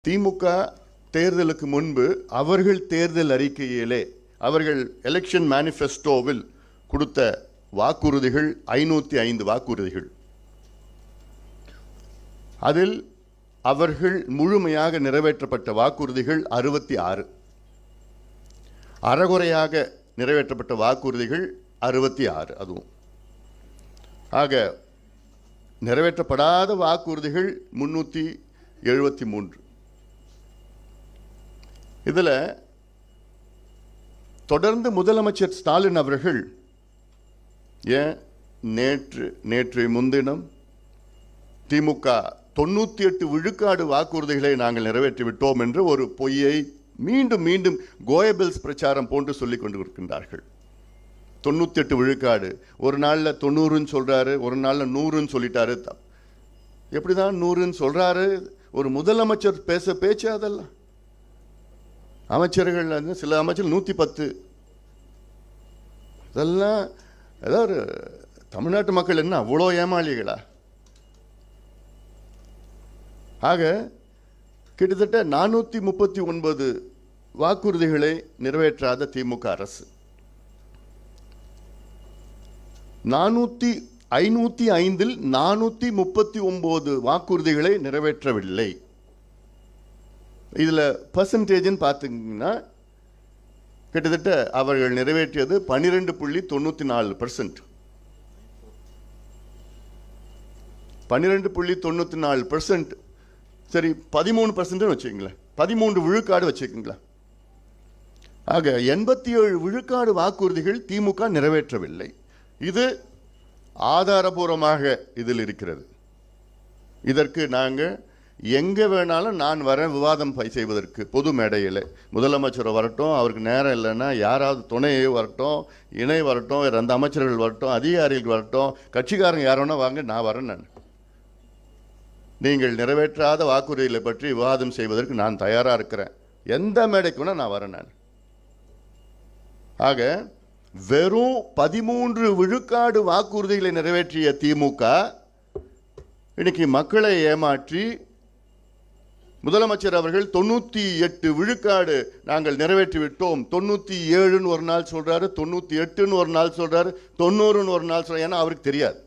திமுக தேர்தலுக்கு முன்பு அவர்கள் தேர்தல் அறிக்கையிலே அவர்கள் எலெக்ஷன் மேனிஃபெஸ்டோவில் கொடுத்த வாக்குறுதிகள் 505 வாக்குறுதிகள். அதில் அவர்கள் முழுமையாக நிறைவேற்றப்பட்ட வாக்குறுதிகள் 66, அறகுறையாக நிறைவேற்றப்பட்ட வாக்குறுதிகள் 66. அதுவும் ஆக நிறைவேற்றப்படாத வாக்குறுதிகள் 373. இதில் தொடர்ந்து முதலமைச்சர் ஸ்டாலின் அவர்கள் ஏன் நேற்று முன்தினம் திமுக 98 விழுக்காடு வாக்குறுதிகளை நாங்கள் நிறைவேற்றிவிட்டோம் என்று ஒரு பொய்யை மீண்டும் மீண்டும் கோயபிள்ஸ் பிரச்சாரம் போன்று சொல்லிக் கொண்டு இருக்கின்றார்கள். 98 விழுக்காடு, ஒரு நாளில் 90ன்னு சொல்றாரு, ஒரு நாளில் 100ன்னு சொல்லிட்டாரு. எப்படிதான் 100ன்னு சொல்றாரு? ஒரு முதலமைச்சர் பேச்சு அதெல்லாம். அமைச்சர்கள் சில அமைச்சர்கள் 110. இதெல்லாம் ஏதாவது தமிழ்நாட்டு மக்கள் என்ன அவ்வளோ ஏமாளிகளா? ஆக கிட்டத்தட்ட 439 வாக்குறுதிகளை நிறைவேற்றாத திமுக அரசு 505 439 வாக்குறுதிகளை நிறைவேற்றவில்லை. இதில் பர்சன்டேஜ்னு பார்த்தீங்கன்னா கிட்டத்தட்ட அவர்கள் நிறைவேற்றியது 12.94%. 12.94%. சரி, 13% வச்சுக்கங்களேன், 13 விழுக்காடு வச்சுக்கங்களேன். ஆக 87 விழுக்காடு வாக்குறுதிகள் திமுக நிறைவேற்றவில்லை. இது ஆதாரபூர்வமாக இதில் இருக்கிறது. இதற்கு நாங்கள் எங்கே வேணாலும் நான் வரேன் விவாதம் செய்வதற்கு. பொது மேடையில் முதலமைச்சர் வரட்டும், அவருக்கு நேரம் இல்லைன்னா யாராவது துணையே வரட்டும், இணை வரட்டும், அந்த அமைச்சர்கள் வரட்டும், அதிகாரிகள் வரட்டும், கட்சிக்காரங்க யாரோன்னா வாங்க, நான் வரேன். நான் நீங்கள் நிறைவேற்றாத வாக்குறுதிகளை பற்றி விவாதம் செய்வதற்கு நான் தயாராக இருக்கிறேன். எந்த மேடைக்கு வேணால் நான் வரேன். நான் ஆக வெறும் 13 விழுக்காடு வாக்குறுதிகளை நிறைவேற்றிய திமுக இன்னைக்கு மக்களை ஏமாற்றி முதலமைச்சர் அவர்கள் 98 விழுக்காடு நாங்கள் நிறைவேற்றி விட்டோம், 97ன்னு ஒரு நாள் சொல்றாரு, 98ன்னு ஒரு நாள் சொல்றாரு, 90ன்னு ஒரு நாள் சொல்றாரு. ஏன்னா அவருக்கு தெரியாது.